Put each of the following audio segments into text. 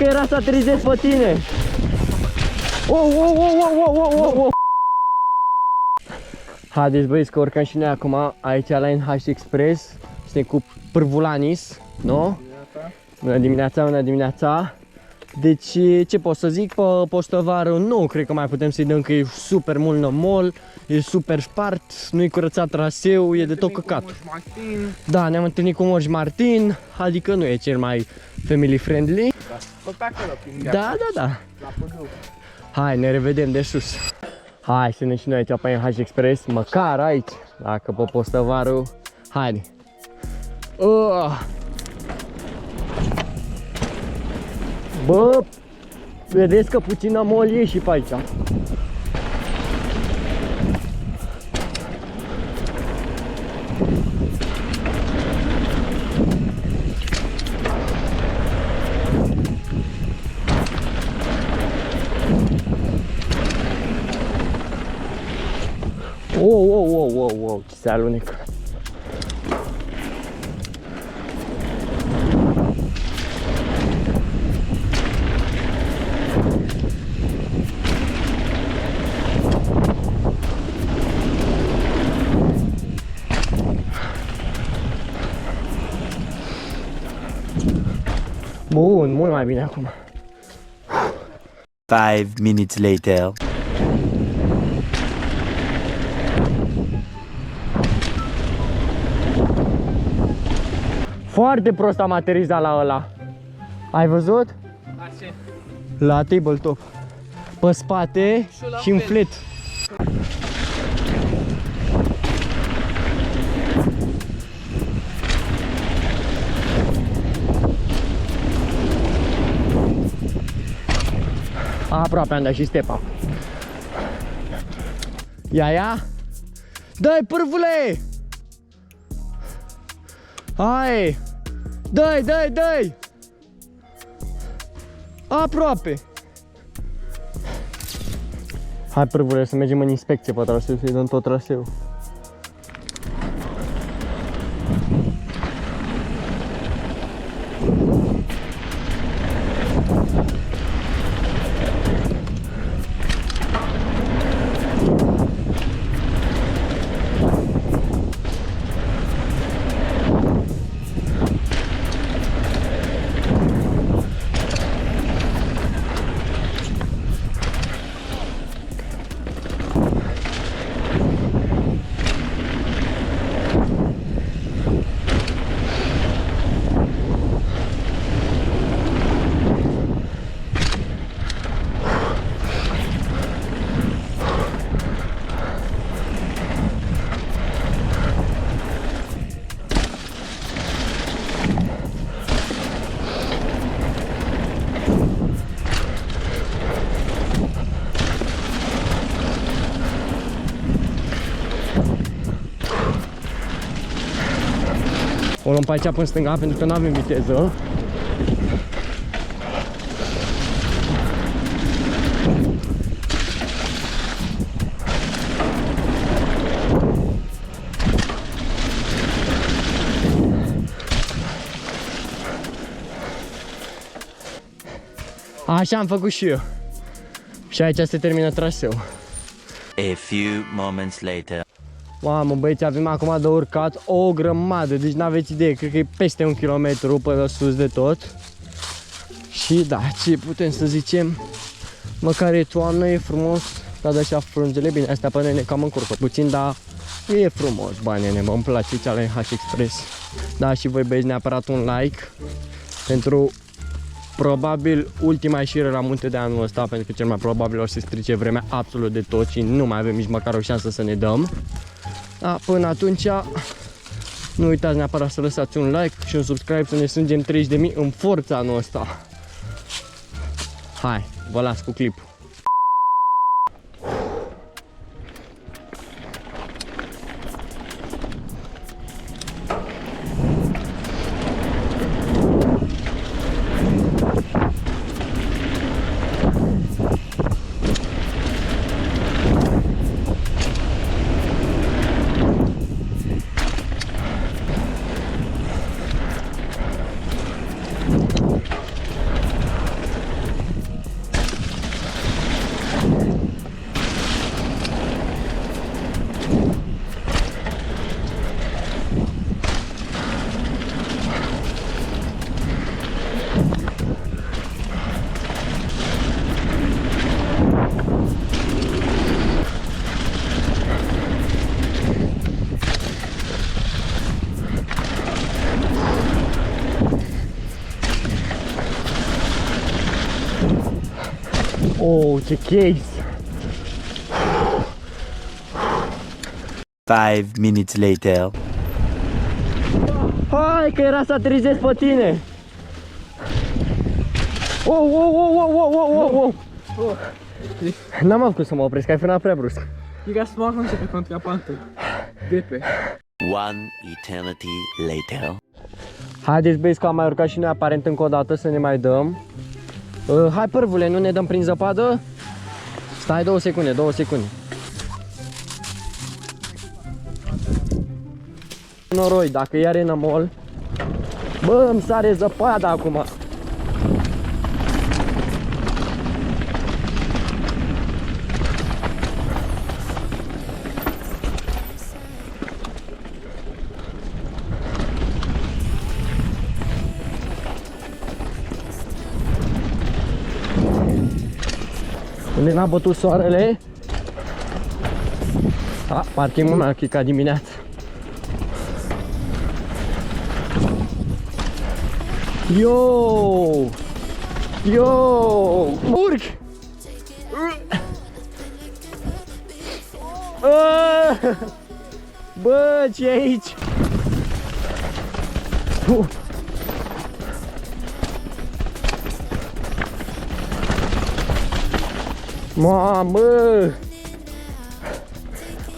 că era să aterizezi pe tine. Oh. Haideți băieți că urcăm și noi acum aici la NH Express. Suntem cu Pârvulanis, nu? Bună dimineața. Deci ce pot să zic, pe Postovarul nu cred că mai putem să-i dăm, că e super mult nămol, e super spart, nu-i curățat traseu, e de tot căcat. Da, ne-am întâlnit cu Moș Martin, adică nu e cel mai family friendly. Da. Hai, ne revedem de sus. Hai să ne și noi aici pe NH Express, măcar aici, dacă pe Postovarul. Haide. Bă, vedeți că puțin amol e și pe aici. Wow, ce se alunecă. Bun, mult mai bine acum. 5 minutes later. Foarte prost am aterizat la ăla. Ai văzut? La tabletop. Pe spate și în flat. Aproape am dat și step-up. Ia! Dă-i, pârvule! Hai! Dă-i! Aproape! Hai, pârvule, să mergem în inspecție pe traseu, să-i dăm tot traseul. O luăm pe aici până stânga, pentru că nu avem viteză. Așa am făcut și eu. Și aici se termină traseul. A few moments later. Mamă, băieți, avem acum de urcat o grămadă, deci n-aveți idee, cred că e peste 1 kilometru până sus de tot. Și da, ce putem să zicem, măcar e toamnă, e frumos, cad așa frunzele, bine, astea pe noi ne cam încurcă puțin, dar e frumos, banii, îmi place aici la NH Express. Da, și voi băieți neapărat un like pentru probabil ultima ieșire la munte de anul ăsta, pentru că cel mai probabil o să se strice vremea absolut de tot și nu mai avem nici măcar o șansă să ne dăm. Da, până atunci, nu uitați neapărat să lăsați un like și un subscribe să ne strângem 30.000 în forța anul ăsta. Hai, vă las cu clipul. Oh, ce case! 5 minutes later. Hai că era să aterizez pe tine! Oh. N-am avut cum să mă opresc, ai frânat prea brusc. You guys smart on pe contrapantă. Depe. One eternity later. Haideți băieți că am mai urcat și noi aparent încă o dată să ne mai dăm. Hai părvule, nu ne dăm prin zăpadă? Stai 2 secunde, 2 secunde. Noroi, dacă iar e nămol. Bă, îmi sare zăpada acum. Unde n-a bătut soarele? Parcă e mult mai ca dimineața. Yo! Urc! Bă, ce e aici? Mamă!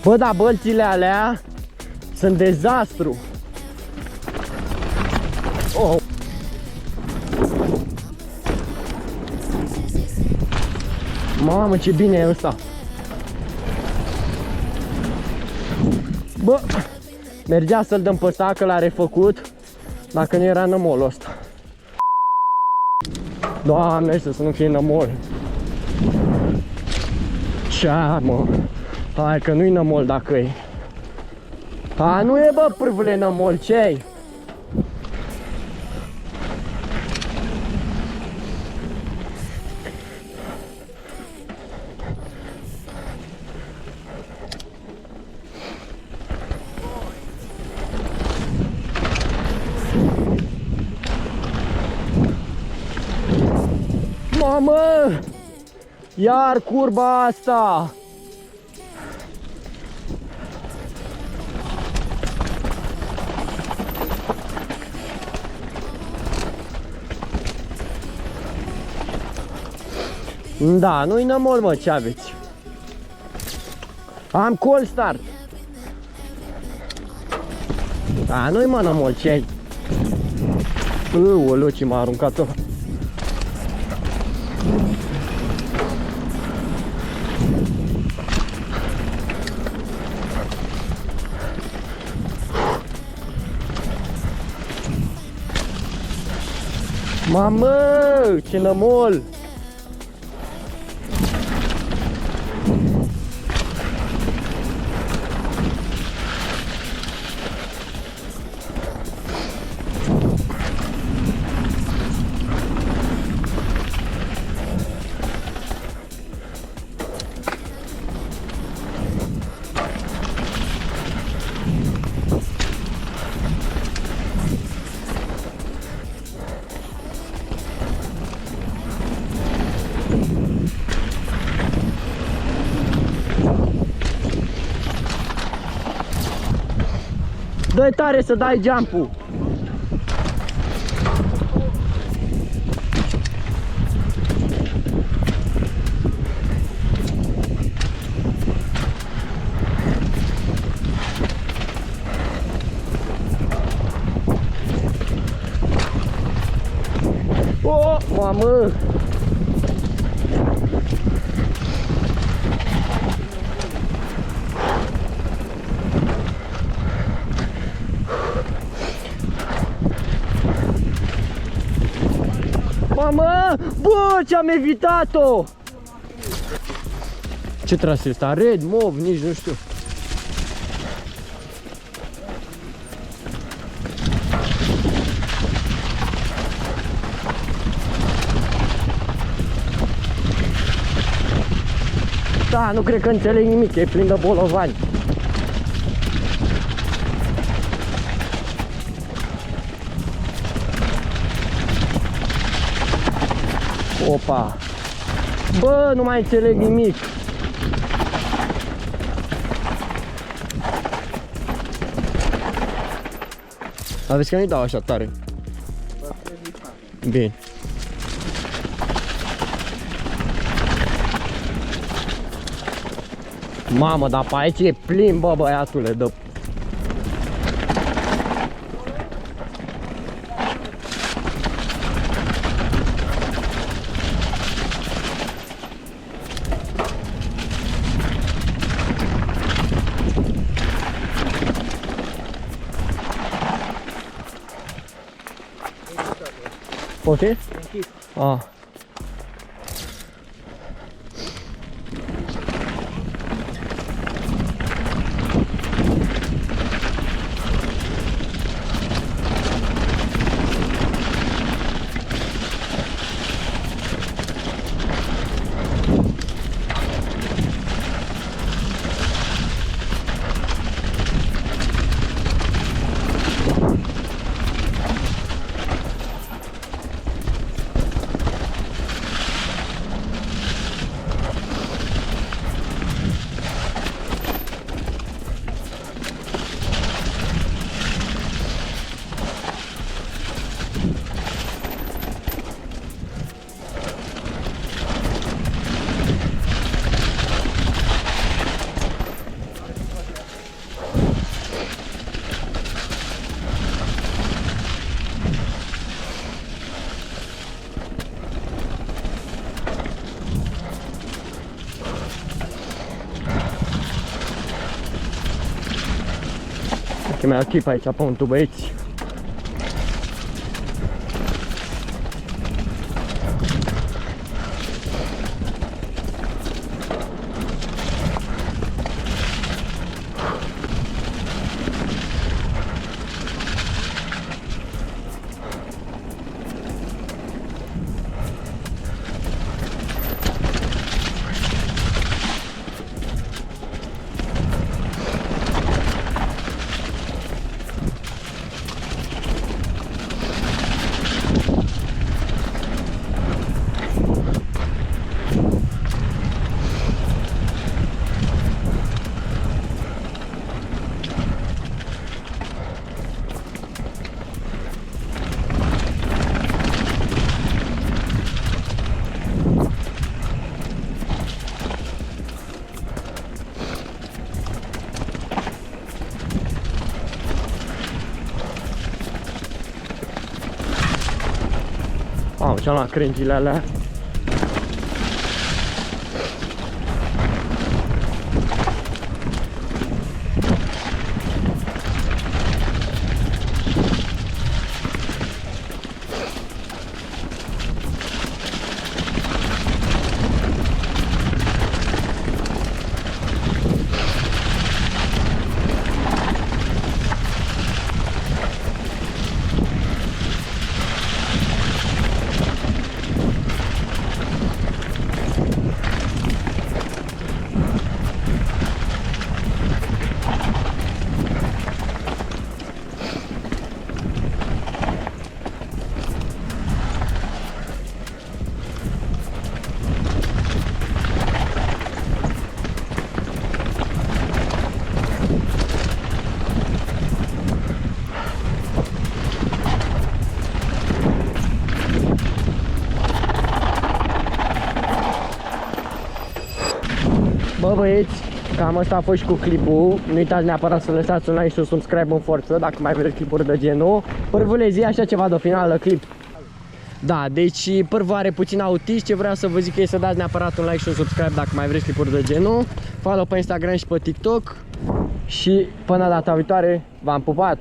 Bă, dar bălțile alea sunt dezastru. Oh. Mamă, ce bine e ăsta. Bă, mergea să-l dăm pe ăsta, că l-a refăcut, dacă nu era nămolul ăsta. Doamne, să nu fie nămol. Ce-a, mă? Hai că nu-i nămol dacă e. Nu e, bă, pârvule, nămol, ce-i? Mamă! Iar curba asta! Da, nu-i nămol, mă, ce aveți? Am call start. Da, nu-i, mă, nămol, ce-ai? Oleu, ce m-a aruncat-o. Mamă, ce nămol! Dă-i tare să dai jump-ul. Oh, mamă! Mamă! Bă, ce-am evitat-o! Ce tras este ăsta? Red, mov, nici nu știu. Da, nu cred că înțeleg nimic, e plin de bolovani. Opa! Bă, nu mai înțeleg nimic. Aveți că nu-i dau așa tare. Bine. Mamă, dar pe aici e plin, bă, băiatule, dă. Ok? Ah. Că mi-a clip aici pe un băieți. Au, ce-am luat crengile alea. Bă băieți, cam asta a fost și cu clipul. Nu uitați neapărat să lăsați un like și un subscribe în forță dacă mai vreți clipuri de genul. Pârvule, zi așa ceva de final la clip. Da, deci Pârvu are puțin autist. Ce vreau să vă zic e să dați neapărat un like și un subscribe dacă mai vreți clipuri de genul. Follow pe Instagram și pe TikTok. Și până data viitoare, v-am pupat!